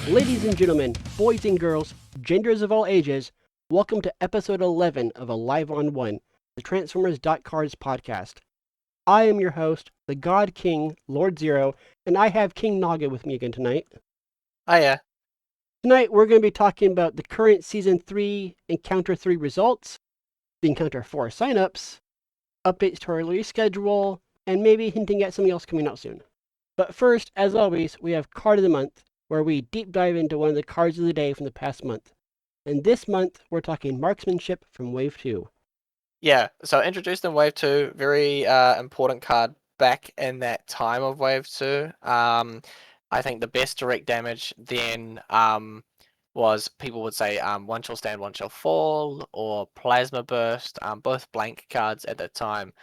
Ladies and gentlemen, boys and girls, genders of all ages, welcome to episode 11 of Alive on One, the Transformers.cards podcast. I am your host, the God King, Lord Zero, and I have KingNaga with me again tonight. Hiya. Tonight we're going to be talking about the current Season 3 Encounter 3 results, the Encounter 4 signups, updates to our release schedule, and maybe hinting at something else coming out soon. But first, as always, we have Card of the Month, where we deep dive into one of the cards of the day from the past month. And this month, we're talking Marksmanship from Wave 2. Yeah, so introduced in Wave 2, very important card back in that time of Wave 2. I think the best direct damage then was, people would say, One Shall Stand, One Shall Fall, or Plasma Burst, both blank cards at the time.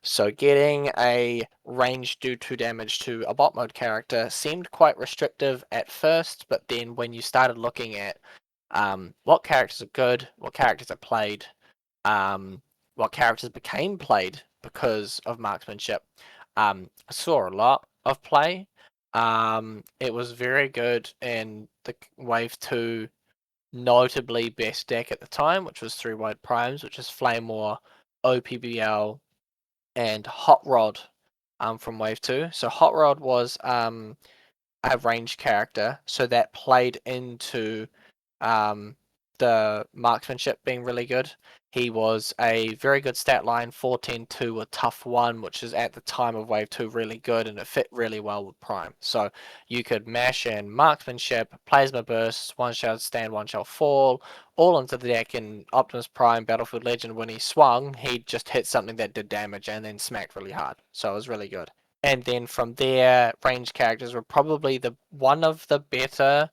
So getting a range do 2 damage to a bot mode character seemed quite restrictive at first, but then when you started looking at what characters are good, what characters are played, what characters became played because of Marksmanship, I saw a lot of play. It was very good in the Wave 2, notably best deck at the time, which was 3 White Primes, which is Flame War, OPBL, and Hot Rod from Wave 2. So Hot Rod was a range character, so that played into the Marksmanship being really good. He was a very good stat line, 14-2, a tough 1, which is at the time of Wave 2 really good, and it fit really well with Prime. So you could mash in Marksmanship, Plasma Burst, One Shall Stand, One Shall Fall, all into the deck in Optimus Prime, Battlefield Legend. When he swung, he just hit something that did damage and then smacked really hard. So it was really good. And then from there, range characters were probably one of the better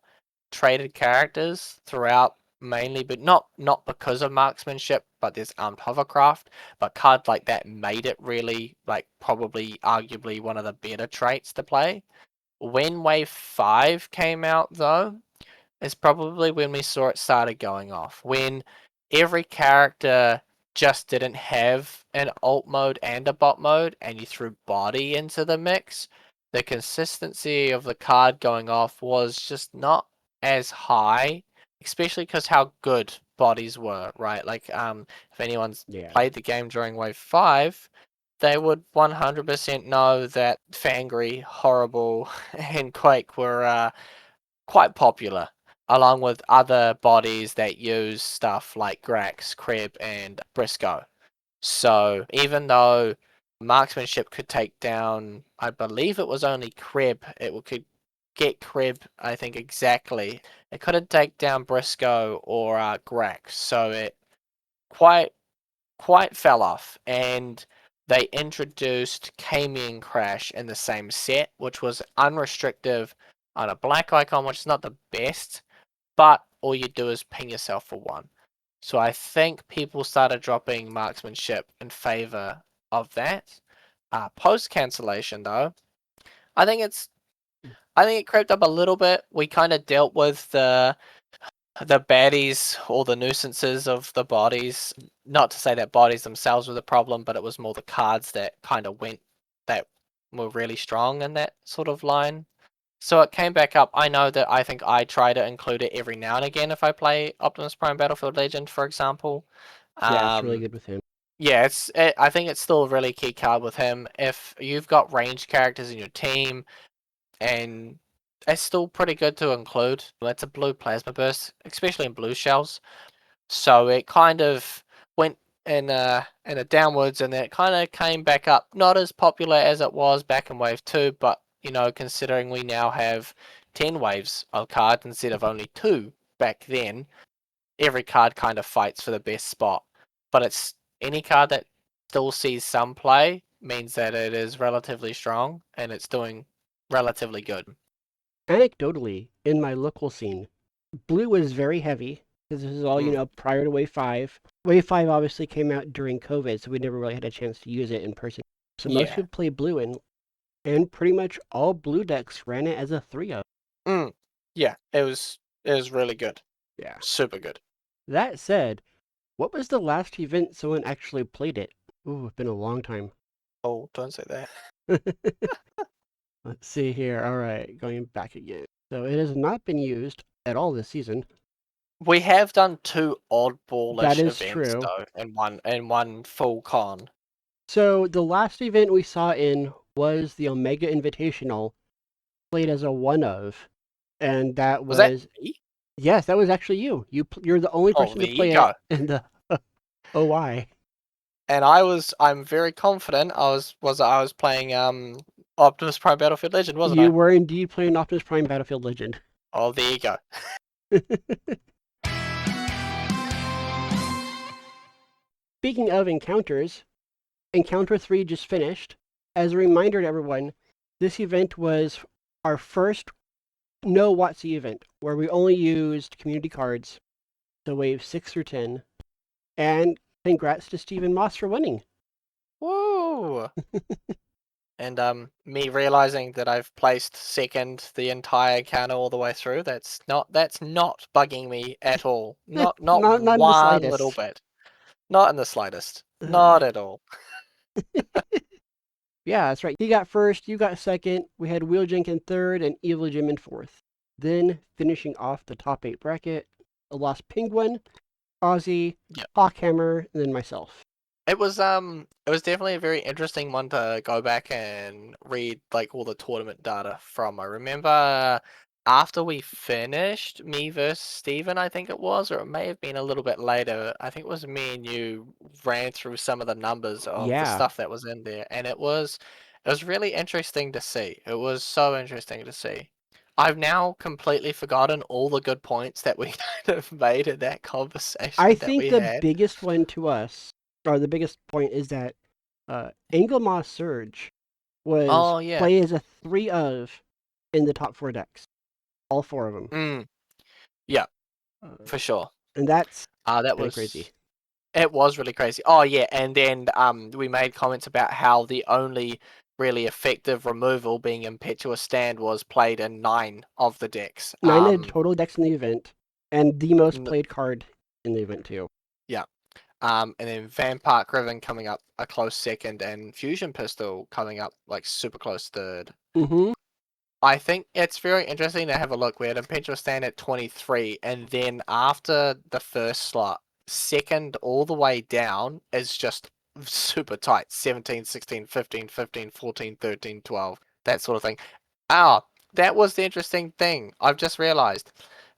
traded characters throughout, mainly, but not because of Marksmanship, but there's Armed Hovercraft. But cards like that made it really, probably arguably one of the better traits to play. When Wave 5 came out, though, is probably when we saw it started going off. When every character just didn't have an alt mode and a bot mode, and you threw body into the mix, the consistency of the card going off was just not as high, especially because how good bodies were, right? If anyone's played the game during Wave 5, they would 100% know that Fangry, Horrible, and Quake were quite popular, along with other bodies that use stuff like Grax, Kreb, and Briscoe. So even though Marksmanship could take down, I believe it was only Kreb, could get Kreb, I think exactly. It couldn't take down Briscoe or Grax, so it quite fell off. And they introduced Kamian Crash in the same set, which was unrestrictive on a black icon, which is not the best, but all you do is ping yourself for 1. So I think people started dropping Marksmanship in favor of that. Post cancellation, though, I think it crept up a little bit. We kind of dealt with the baddies or the nuisances of the bodies. Not to say that bodies themselves were the problem, but it was more the cards that that were really strong in that sort of line. So it came back up. I know that I think I try to include it every now and again if I play Optimus Prime Battlefield Legend, for example. Yeah, it's really good with him. Yeah, I think it's still a really key card with him. If you've got ranged characters in your team, and it's still pretty good to include. It's a blue plasma burst, especially in blue shells. So it kind of went in a downwards, and then it kind of came back up. Not as popular as it was back in Wave 2, but considering we now have 10 waves of cards instead of only 2 back then, every card kind of fights for the best spot. But it's any card that still sees some play means that it is relatively strong and it's doing relatively good. Anecdotally, in my local scene, blue was very heavy, because this is all, prior to Wave 5. Wave 5 obviously came out during COVID, so we never really had a chance to use it in person. So most people play blue, and pretty much all blue decks ran it as a 3-0. Yeah, it was really good. Yeah. Super good. That said, what was the last event someone actually played it? Ooh, it's been a long time. Oh, don't say that. Let's see here. All right, going back again. So it has not been used at all this season. We have done 2 That oddballish is events true. though, and one full con. So the last event we saw in was the Omega Invitational, played as a one of, and that Was that was me? yes, that was actually you. You're the only Oh, person to there you play it go. in the OI. And I'm very confident I was playing Optimus Prime Battlefield Legend, wasn't You I? were indeed playing Optimus Prime Battlefield Legend. Oh, there you go. Speaking of encounters, Encounter 3 just finished. As a reminder to everyone, this event was our first no WotC event, where we only used community cards, so wave 6 through 10. And congrats to Stephen Moss for winning. Woo! And me realizing that I've placed second the entire encounter all the way through, that's not bugging me at all. Not Not in the one little slightest. bit. Not in the slightest. Not at all. Yeah, that's right. He got first, you got second. We had Wheeljank in third and Evil Jim in fourth. Then finishing off the top 8 bracket, a Lost Penguin, Ozzy, Yep. Hawkhammer, and then myself. It was definitely a very interesting one to go back and read like all the tournament data from. I remember after we finished, me versus Steven, I think it was, or it may have been a little bit later. I think it was me and you ran through some of the numbers of the Yeah. stuff that was in there, and it was really interesting to see. It was so interesting to see. I've now completely forgotten all the good points that we kind of made in that conversation I that think we the had. biggest one to us, or the biggest point, is that Anglemoss Surge was Oh yeah. played as a 3 of in the top 4 decks. All 4 of them. Mm. Yeah, for sure. And that's That kind of was crazy. It was really crazy. Oh yeah, and then we made comments about how the only really effective removal being Impetuous Stand was played in 9 of the decks. 9 of the total decks in the event, and the most n- played card in the event too. yeah. And then Vampire Riven coming up a close second, and Fusion Pistol coming up like super close third. Mm-hmm. I think it's very interesting to have a look. We had Impetuous Stand at 23, and then after the first slot, second all the way down is just super tight. 17, 16, 15, 15, 14, 13, 12, that sort of thing. That was the interesting thing. I've just realized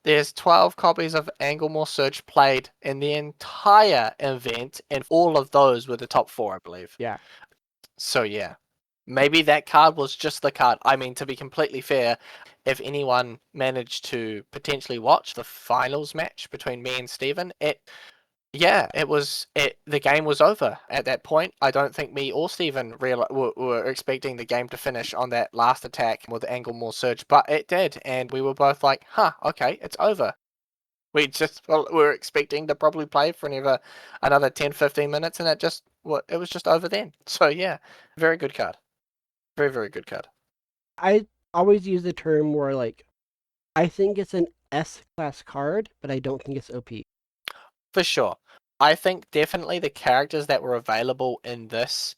there's 12 copies of Anglemore Surge played in the entire event, and all of those were the top 4, I believe. Yeah. So yeah, maybe that card was just the card. I mean, to be completely fair, if anyone managed to potentially watch the finals match between me and Steven, the game was over at that point. I don't think me or Steven were expecting the game to finish on that last attack with Anglemore Surge, but it did, and we were both like, huh, okay, it's over. We were expecting to probably play for another 10, 15 minutes, and it was just over then. So yeah, very good card. Very, very good card. I always use the term where, like, I think it's an S-class card, but I don't think it's OP. For sure. I think definitely the characters that were available in this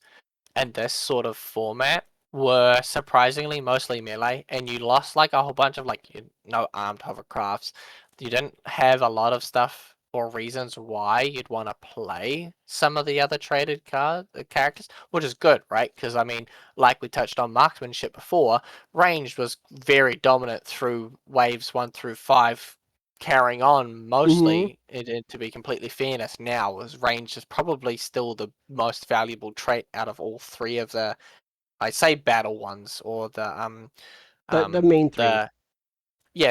sort of format were surprisingly mostly melee, and you lost like a whole bunch of armed hovercrafts. You didn't have a lot of stuff or reasons why you'd want to play some of the other traded characters, which is good, right? Because I mean, like we touched on Marksmanship before, ranged was very dominant through waves 1 through 5. Carrying on mostly, to be completely fairness, now was range is probably still the most valuable trait out of all 3 of the, I say battle ones, or the The main 3.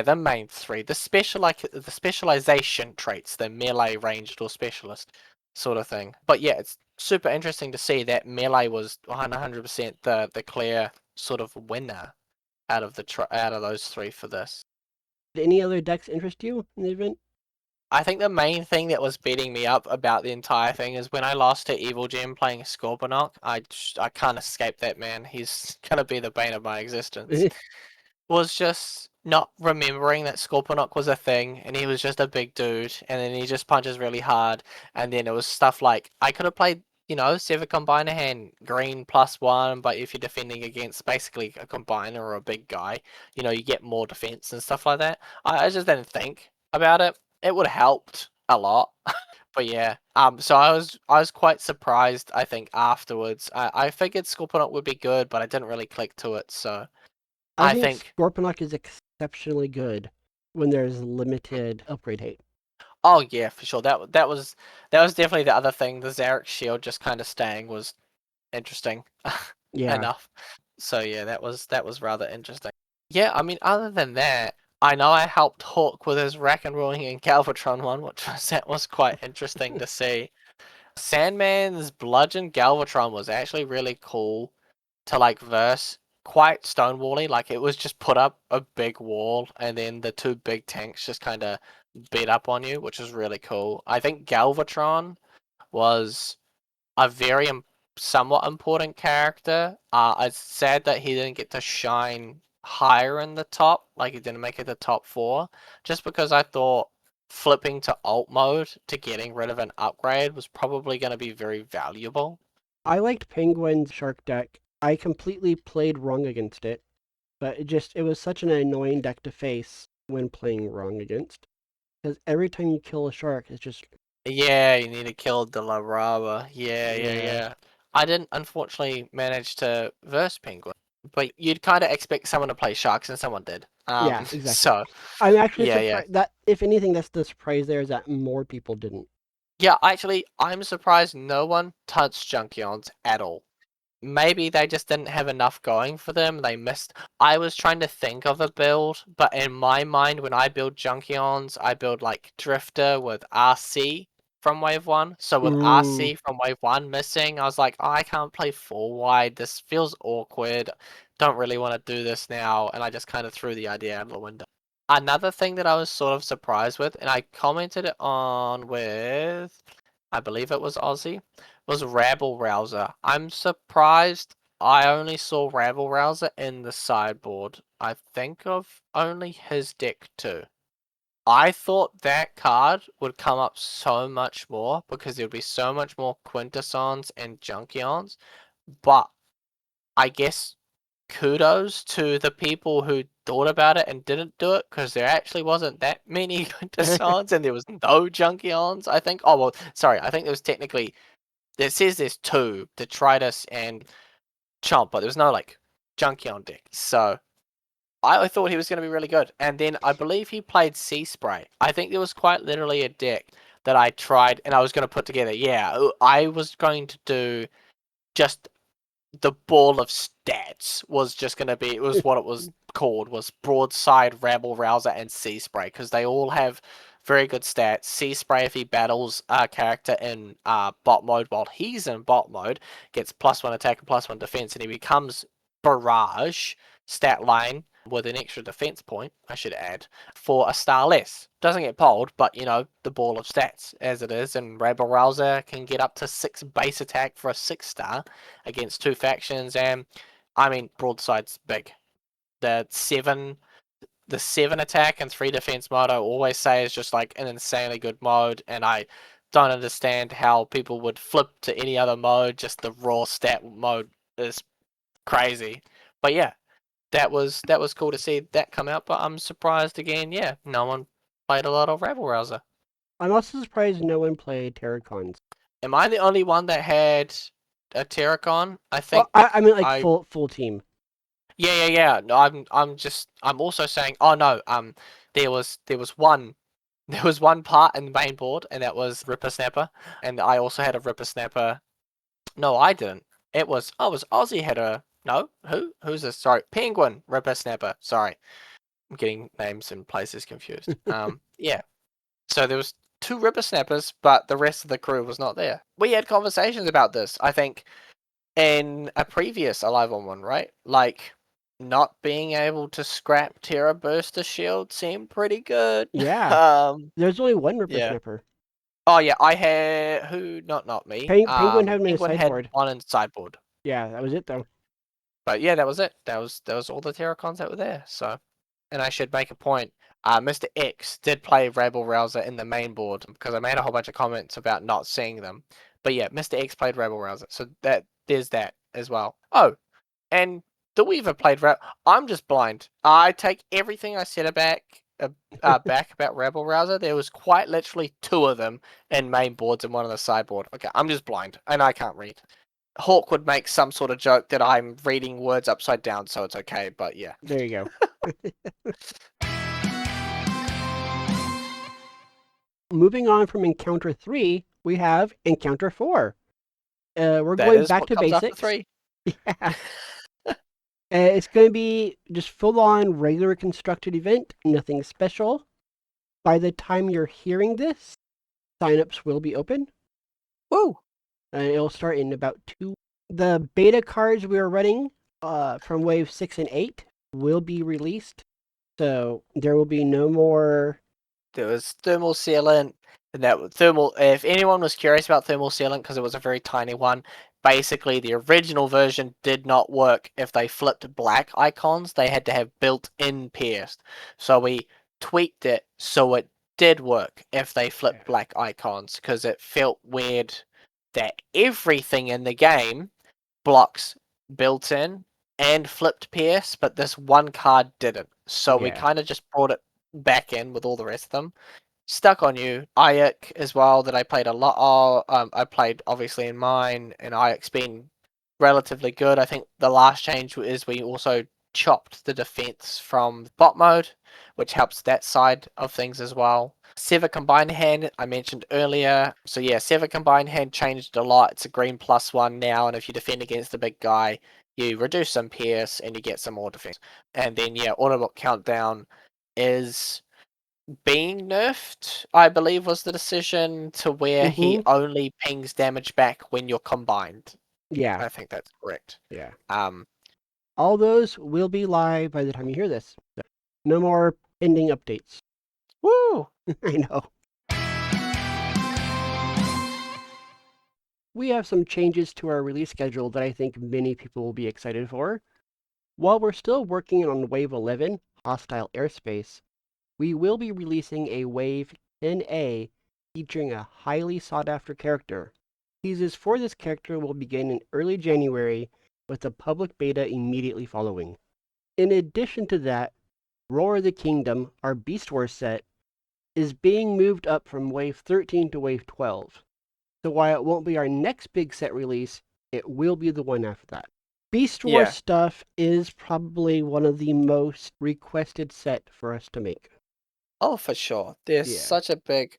the main 3, the specialization traits, the melee, ranged, or specialist sort of thing. But yeah, it's super interesting to see that melee was 100% the clear sort of winner out of those 3 for this. Did any other decks interest you in the event? I think the main thing that was beating me up about the entire thing is when I lost to Evil Gem playing Scorponok. I can't escape that man. He's gonna be the bane of my existence. Was just not remembering that Scorponok was a thing, and he was just a big dude, and then he just punches really hard, and then it was stuff like I could have played Sever Combiner hand, green +1, but if you're defending against basically a Combiner or a big guy, you get more defense and stuff like that. I just didn't think about it. It would have helped a lot. But yeah, so I was quite surprised, I think, afterwards. I figured Scorponok would be good, but I didn't really click to it, so I I think think Scorponok is exceptionally good when there's limited upgrade hate. oh yeah, for sure. That was definitely the other thing. The Zarek shield just kind of staying was interesting Yeah. enough. So yeah, that was rather interesting. Yeah, I mean, other than that, I know I helped Hawk with his rack and rolling in Galvatron one, which was quite interesting to see. Sandman's Bludgeon Galvatron was actually really cool to like verse. Quite stonewally, like it was just put up a big wall and then the two big tanks just kind of beat up on you, which is really cool. I think Galvatron was a very somewhat important character. It's sad that he didn't get to shine higher in the top, like he didn't make it the top 4, just because I thought flipping to alt mode to getting rid of an upgrade was probably going to be very valuable. I liked Penguin's Shark deck. I completely played wrong against it, but it was such an annoying deck to face when playing wrong against. Because every time you kill a shark, it's just Yeah, you need to kill De La Rava. Yeah, yeah, yeah. yeah. I didn't unfortunately manage to verse Penguin, but you'd kind of expect someone to play Sharks, and someone did. Yeah, exactly. So I'm actually yeah, yeah. surprised that if anything, that's the surprise there is that more people didn't. Yeah, actually, I'm surprised no one touched Junkions at all. Maybe they just didn't have enough going for them. They missed. I was trying to think of a build, but in my mind, when I build Junkions, I build like Drifter with RC from Wave 1. So with RC from Wave 1 missing, I was like, oh, I can't play 4 wide. This feels awkward. Don't really want to do this now. And I just kind of threw the idea out of the window. Another thing that I was sort of surprised with, and I commented it on with, I believe it was Aussie, was Rabble Rouser. I'm surprised I only saw Rabble Rouser in the sideboard. I think of only his deck too. I thought that card would come up so much more because there would be so much more Quintessons and Junkions, but I guess kudos to the people who thought about it and didn't do it because there actually wasn't that many Quintessons and there was no Junkions, I think. Oh, well, sorry, I think there was technically, it says there's 2, Detritus and Chomp, but there was no, like, Junkion deck. So I thought he was going to be really good. And then I believe he played Sea Spray. I think there was quite literally a deck that I tried and I was going to put together. Yeah, I was going to do just the ball of stats was just going to be, it was what it was called, was Broadside, Rabble Rouser, and Sea Spray, because they all have very good stats. Sea Spray, if he battles a character in bot mode while he's in bot mode, gets +1 attack and +1 defense, and he becomes Barrage stat line with an extra defense point, I should add, for a star less. Doesn't get polled, but the ball of stats as it is, and Rabble Rouser can get up to 6 base attack for a 6-star against 2 factions, and I mean Broadside's big. The 7 attack and 3 defense mode I always say is just like an insanely good mode, and I don't understand how people would flip to any other mode. Just the raw stat mode is crazy. But yeah, that was cool to see that come out, but I'm surprised again, yeah, no one played a lot of Rabble Rouser. I'm also surprised no one played Terracons. Am I the only one that had a Terracon? I think I mean like full team. Yeah. No, I'm also saying, oh no, there was one part in the main board, and that was Ripper Snapper, and I also had a Ripper Snapper. No, I didn't. It was Aussie had a, no, who's this? Sorry, Penguin Ripper Snapper. Sorry, I'm getting names and places confused. Yeah. So there was 2 Ripper Snappers, but the rest of the crew was not there. We had conversations about this, I think, in a previous Alive on One, right? Like, not being able to scrap Terra Burster Shield seemed pretty good. Yeah. There's only one Ripper yeah. Snapper. Oh yeah, I had who? Not me. Penguin had him in his Penguin had sideboard. one in sideboard. Yeah, that was it though. But yeah, that was it. That was all the Terracons that were there. So, and I should make a point. Mr. X did play Rabble Rouser in the main board because I made a whole bunch of comments about not seeing them. But yeah, Mr. X played Rabble Rouser, so there's that as well. Oh, and the Weaver played I'm just blind. I take everything I said back about Rabble Rouser. There was quite literally 2 of them in main boards and one on the sideboard. Okay, I'm just blind and I can't read. Hawk would make some sort of joke that I'm reading words upside down, so it's okay. But yeah, There you go. Moving on from Encounter 3, we have Encounter 4. We're that going is back what to comes after basics. 3. Yeah. It's going to be just full-on regular constructed event, nothing special. By the time you're hearing this, signups will be open. Woo! And it'll start in about 2. The beta cards we are running from Wave 6 and 8 will be released. So there will be no more... There was thermal sealant, and that thermal. If anyone was curious about thermal sealant, because it was a very tiny one, basically the original version did not work if they flipped black icons. They had to have built-in pierced. So we tweaked it so it did work if they flipped black icons, because it felt weird that everything in the game blocks built-in and flipped pierce, but this one card didn't. So we kind of just brought it back in with all the rest of them. Stuck on You, Ayuk as well, that I played a lot of. I played obviously in mine, and Ayuk's been relatively good. I think the last change is we also chopped the defense from bot mode, which helps that side of things as well. Sever Combined Hand, I mentioned earlier. So yeah, Sever Combined Hand changed a lot. It's a green +1 now, and if you defend against the big guy, you reduce some pierce and you get some more defense. And then yeah, Autobot Countdown is being nerfed, I believe was the decision, to where he only pings damage back when you're combined. Yeah. I think that's correct. Yeah. Um, all those will be live by the time you hear this. So no more pending updates. Woo! I know. We have some changes to our release schedule that I think many people will be excited for. While we're still working on Wave 11, Hostile Airspace, we will be releasing a Wave 10A featuring a highly sought-after character. Teases for this character will begin in early January, with the public beta immediately following. In addition to that, Roar of the Kingdom, our Beast Wars set, is being moved up from Wave 13 to Wave 12. So while it won't be our next big set release, it will be the one after that. Beast Wars stuff is probably one of the most requested set for us to make. Oh, for sure. There's such a big...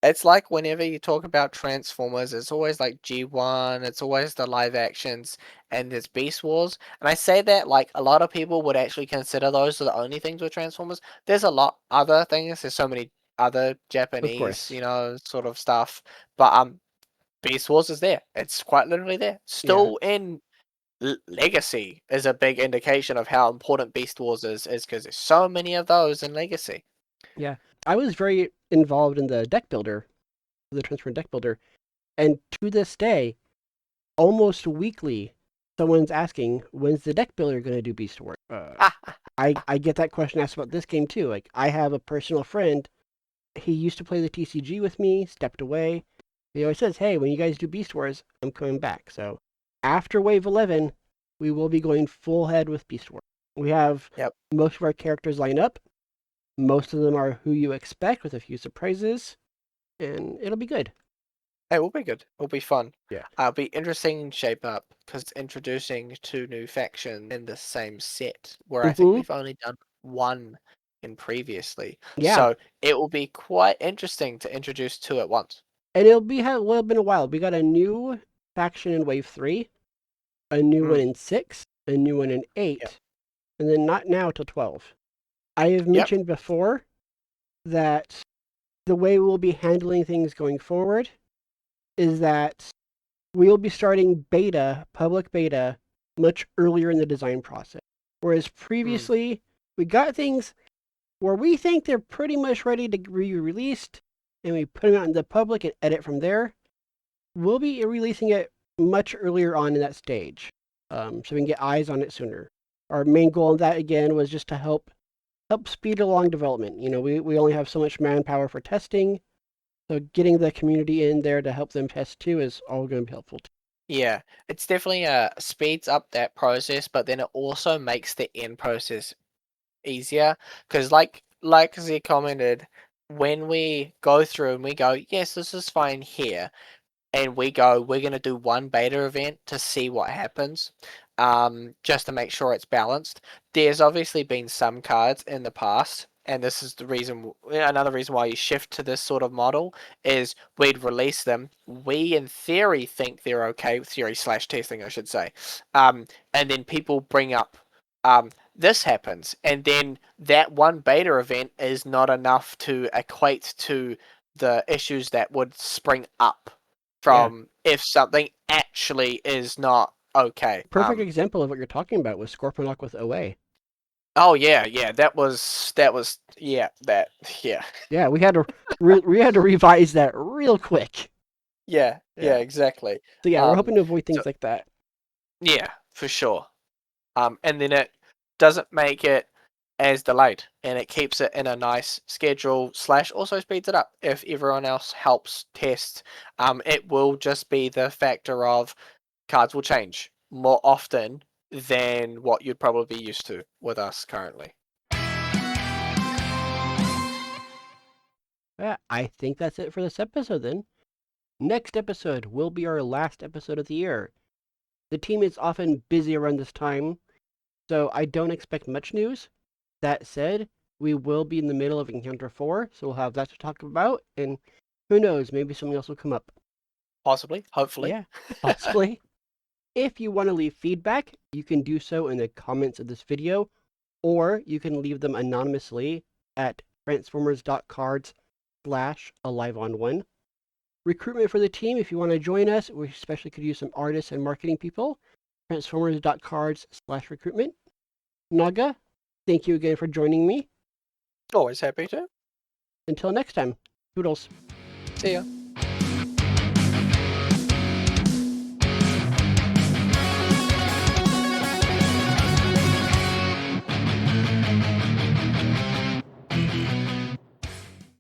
It's like whenever you talk about Transformers, it's always like G1, it's always the live actions, and there's Beast Wars. And I say that like a lot of people would actually consider those are the only things with Transformers. There's a lot other things. There's so many other Japanese, sort of stuff. But Beast Wars is there. It's quite literally there. Still in Legacy is a big indication of how important Beast Wars is because there's so many of those in Legacy. Yeah, I was very involved in the deck builder, the Transformer deck builder, and to this day, almost weekly, someone's asking, when's the deck builder going to do Beast Wars? I get that question asked about this game too. Like, I have a personal friend, he used to play the TCG with me, stepped away. He always says, hey, when you guys do Beast Wars, I'm coming back. So after Wave 11, we will be going full head with Beast Wars. We have most of our characters lined up. Most of them are who you expect, with a few surprises, and it'll be good. It will be good. It'll be fun. Yeah. It'll be interesting shape up because it's introducing 2 new factions in the same set, where I think we've only done one in previously. Yeah. So it will be quite interesting to introduce 2 at once. And it'll been a while. We got a new faction in Wave 3, a new one in 6, a new one in 8, and then not now till 12. I have mentioned before that the way we'll be handling things going forward is that we'll be starting public beta, much earlier in the design process. Whereas previously, we got things where we think they're pretty much ready to be released, and we put them out in the public and edit from there. We'll be releasing it much earlier on in that stage, so we can get eyes on it sooner. Our main goal in that, again, was just to help speed along development. We only have so much manpower for testing, So getting the community in there to help them test too is all going to be helpful too. Yeah, it's definitely speeds up that process, but then it also makes the end process easier. Because like Z commented, when we go through and we go, yes, this is fine here, and we go, we're going to do one beta event to see what happens, just to make sure it's balanced. There's obviously been some cards in the past, and this is the reason, another reason why you shift to this sort of model is we'd release them. We, in theory, think they're okay, theory/testing, I should say, and then people bring up, this happens, and then that one beta event is not enough to equate to the issues that would spring up from if something actually is not okay. Perfect example of what you're talking about was Scorponok with OA. Oh yeah, that was yeah. Yeah, we had to revise that real quick. Yeah, Yeah. exactly. So yeah, we're hoping to avoid things like that. Yeah, for sure. And then it doesn't make it as delayed, and it keeps it in a nice schedule / also speeds it up if everyone else helps test. It will just be the factor of cards will change more often than what you'd probably be used to with us currently. Yeah, I think that's it for this episode then. Next episode will be our last episode of the year. The team is often busy around this time, so I don't expect much news. That said, we will be in the middle of Encounter 4, so we'll have that to talk about, and who knows, maybe something else will come up. Possibly, hopefully. Yeah, possibly. If you want to leave feedback, you can do so in the comments of this video, or you can leave them anonymously at Transformers.cards/aliveon1. Recruitment for the team, if you want to join us, we especially could use some artists and marketing people. Transformers.cards/recruitment. Naga, thank you again for joining me. Always happy to. Until next time, toodles. See ya.